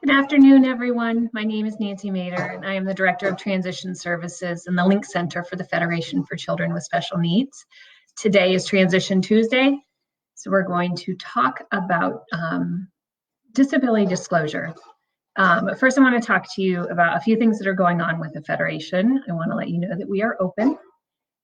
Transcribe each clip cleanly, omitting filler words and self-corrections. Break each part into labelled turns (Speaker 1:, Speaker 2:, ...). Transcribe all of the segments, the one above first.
Speaker 1: Good afternoon, everyone. My name is Nancy Mader, and I am the Director of Transition Services in the Link Center for the Federation for Children with Special Needs. Today is Transition Tuesday, so we're going to talk about disability disclosure. But first, I want to talk to you about a few things that are going on with the Federation. I want to let you know that we are open,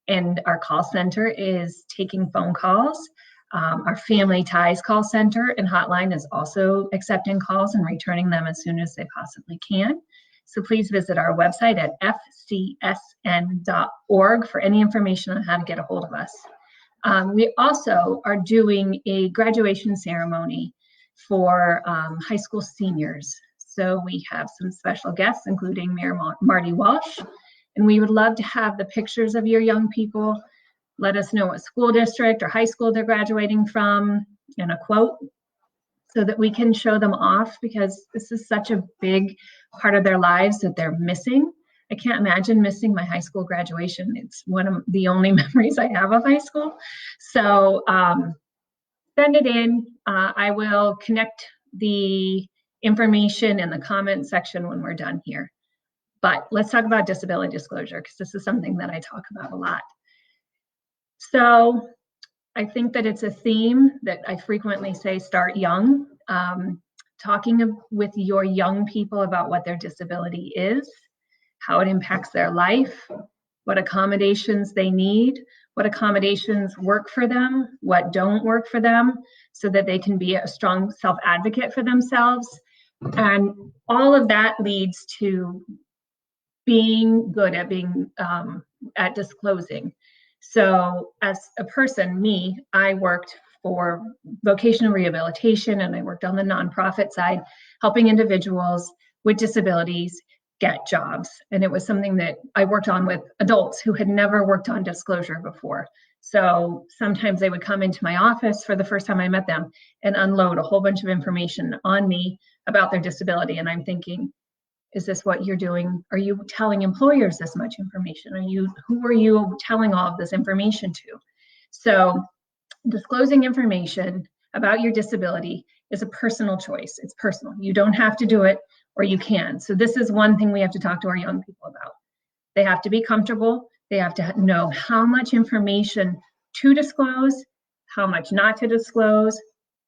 Speaker 1: and our call center is taking phone calls. Our Family Ties call center and hotline is also accepting calls and returning them as soon as they possibly can. So please visit our website at fcsn.org for any information on how to get a hold of us. We also are doing a graduation ceremony for high school seniors. So we have some special guests, including Mayor Marty Walsh, and we would love to have the pictures of your young people. Let us know what school district or high school they're graduating from and a quote so that we can show them off, because this is such a big part of their lives that they're missing. I can't imagine missing my high school graduation. It's one of the only memories I have of high school. So send it in. I will connect the information in the comment section when we're done here. But let's talk about disability disclosure, because this is something that I talk about a lot. So I think that it's a theme that I frequently say, start young. Talking with your young people about what their disability is, how it impacts their life, what accommodations they need, what accommodations work for them, what don't work for them, so that they can be a strong self-advocate for themselves. And all of that leads to being good at at disclosing. So as a person, I worked for vocational rehabilitation, and I worked on the nonprofit side, helping individuals with disabilities get jobs. And it was something that I worked on with adults who had never worked on disclosure before. So sometimes they would come into my office for the first time I met them and unload a whole bunch of information on me about their disability. And I'm thinking, is this what you're doing? Are you telling employers this much information? Who are you telling all of this information to? So disclosing information about your disability is a personal choice. It's personal. You don't have to do it, or you can. So this is one thing we have to talk to our young people about. They have to be comfortable. They have to know how much information to disclose, how much not to disclose,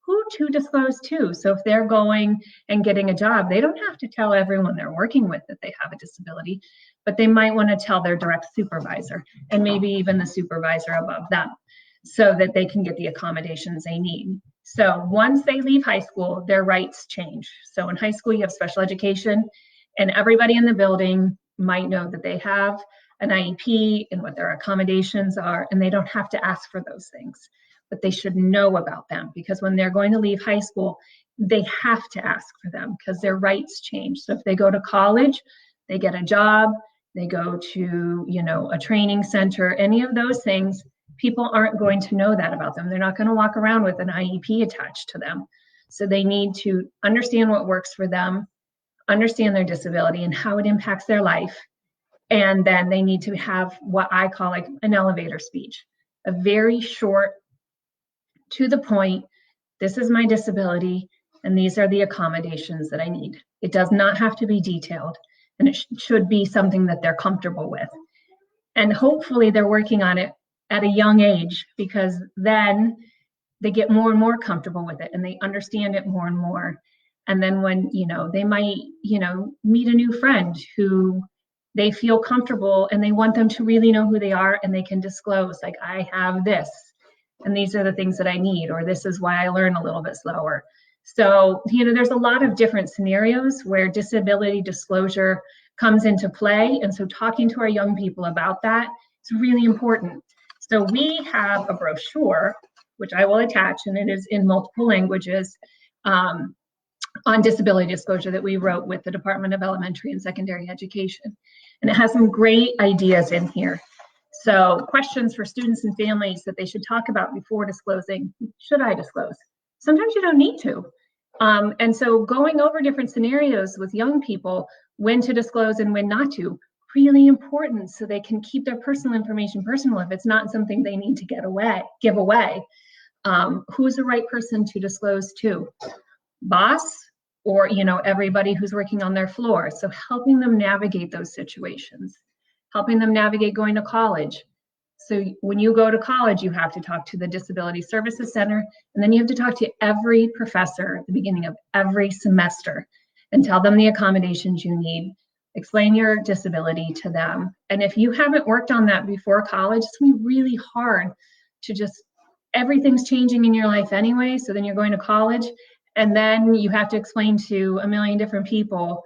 Speaker 1: who to disclose to. So if they're going and getting a job, they don't have to tell everyone they're working with that they have a disability, but they might want to tell their direct supervisor and maybe even the supervisor above them, so that they can get the accommodations they need. So once they leave high school, their rights change. So in high school, you have special education, and everybody in the building might know that they have an IEP and what their accommodations are, and they don't have to ask for those things, but they should know about them, because when they're going to leave high school, they have to ask for them because their rights change. So if they go to college, they get a job, they go to, a training center, any of those things, people aren't going to know that about them. They're not going to walk around with an IEP attached to them. So they need to understand what works for them, understand their disability and how it impacts their life. And then they need to have what I call like an elevator speech, a very short, to the point, this is my disability, and these are the accommodations that I need. It does not have to be detailed, and it should be something that they're comfortable with. And hopefully they're working on it at a young age, because then they get more and more comfortable with it and they understand it more and more. And then when, they might, meet a new friend who they feel comfortable and they want them to really know who they are, and they can disclose, like, I have this, and these are the things that I need, or this is why I learn a little bit slower. So, there's a lot of different scenarios where disability disclosure comes into play. And so talking to our young people about that is really important. So we have a brochure, which I will attach, and it is in multiple languages, on disability disclosure that we wrote with the Department of Elementary and Secondary Education. And it has some great ideas in here. So questions for students and families that they should talk about before disclosing. Should I disclose? Sometimes you don't need to. And so going over different scenarios with young people, when to disclose and when not to, really important, so they can keep their personal information personal if it's not something they need to give away. Who's the right person to disclose to? Boss, or, you know, everybody who's working on their floor. So helping them navigate those situations, helping them navigate going to college. So when you go to college, you have to talk to the Disability Services Center, and then you have to talk to every professor at the beginning of every semester and tell them the accommodations you need, explain your disability to them. And if you haven't worked on that before college, it's gonna be really hard to just, everything's changing in your life anyway, so then you're going to college, and then you have to explain to a million different people,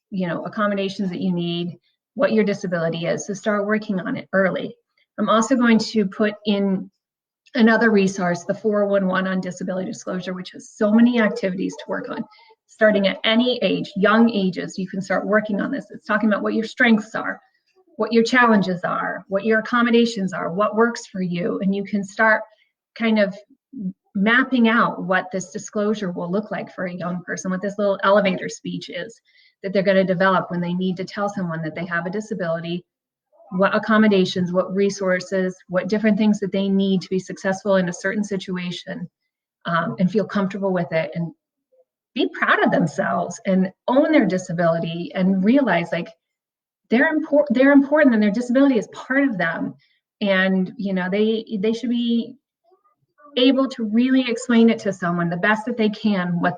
Speaker 1: you know, accommodations that you need, what your disability is. So start working on it early. I'm also going to put in another resource, the 411 on disability disclosure, which has so many activities to work on. Starting at any age, young ages, you can start working on this. It's talking about what your strengths are, what your challenges are, what your accommodations are, what works for you, and you can start kind of mapping out what this disclosure will look like for a young person, what this little elevator speech is that they're going to develop when they need to tell someone that they have a disability, what accommodations, what resources, what different things that they need to be successful in a certain situation, and feel comfortable with it, and be proud of themselves and own their disability and realize like they're important and their disability is part of them. And, you know, they should be able to really explain it to someone the best that they can, what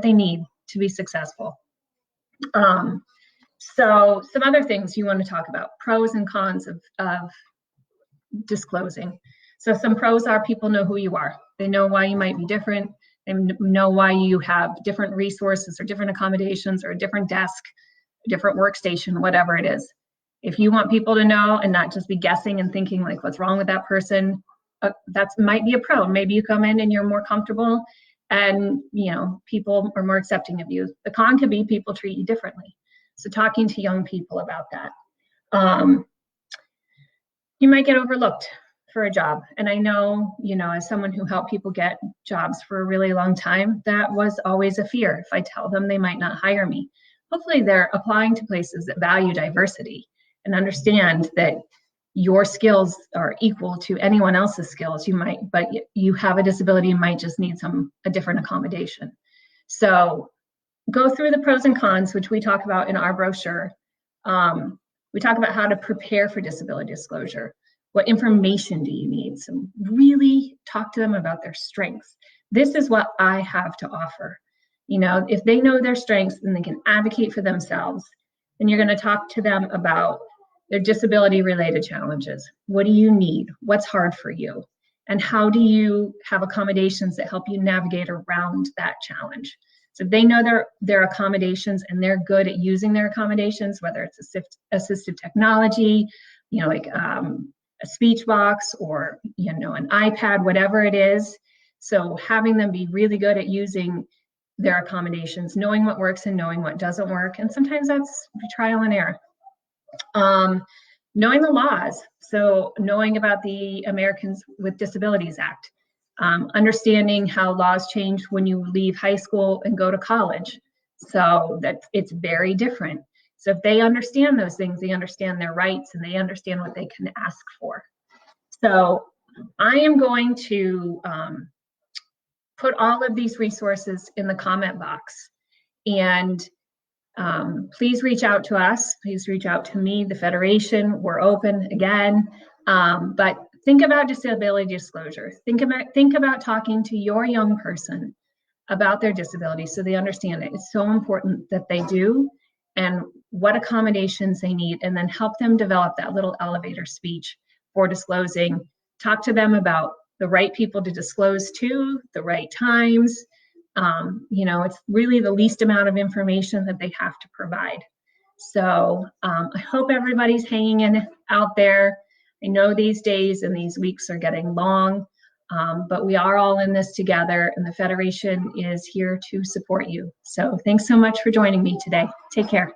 Speaker 1: they need to be successful. So some other things you want to talk about, pros and cons of disclosing. So some pros are people know who you are. They know why you might be different. They know why you have different resources or different accommodations or a different desk, a different workstation, whatever it is. If you want people to know and not just be guessing and thinking like, what's wrong with that person, that might be a pro. Maybe you come in and you're more comfortable and, you know, people are more accepting of you. The con could be people treat you differently. So talking to young people about that. You might get overlooked for a job. And I know, you know, as someone who helped people get jobs for a really long time, that was always a fear. If I tell them, they might not hire me. Hopefully they're applying to places that value diversity and understand that your skills are equal to anyone else's skills. But you have a disability, you might just need a different accommodation. So go through the pros and cons, which we talk about in our brochure. We talk about how to prepare for disability disclosure. What information do you need? So really talk to them about their strengths. This is what I have to offer. You know, if they know their strengths, then they can advocate for themselves. Then you're going to talk to them about their disability related challenges. What do you need? What's hard for you? And how do you have accommodations that help you navigate around that challenge? So if they know their accommodations and they're good at using their accommodations, whether it's assistive technology, you know, like a speech box or, you know, an iPad, whatever it is. So having them be really good at using their accommodations, knowing what works and knowing what doesn't work. And sometimes that's trial and error. Knowing the laws. So knowing about the Americans with Disabilities Act. Understanding how laws change when you leave high school and go to college. So that it's very different. So if they understand those things, they understand their rights and they understand what they can ask for. So I am going to put all of these resources in the comment box. And please reach out to us. Please reach out to me, the Federation. We're open again. But think about disability disclosure. Think about talking to your young person about their disability so they understand it. It's so important that they do and what accommodations they need, and then help them develop that little elevator speech for disclosing. Talk to them about the right people to disclose to, the right times. You know, it's really the least amount of information that they have to provide. So I hope everybody's hanging in out there. I know these days and these weeks are getting long, but we are all in this together, and the Federation is here to support you. So thanks so much for joining me today. Take care.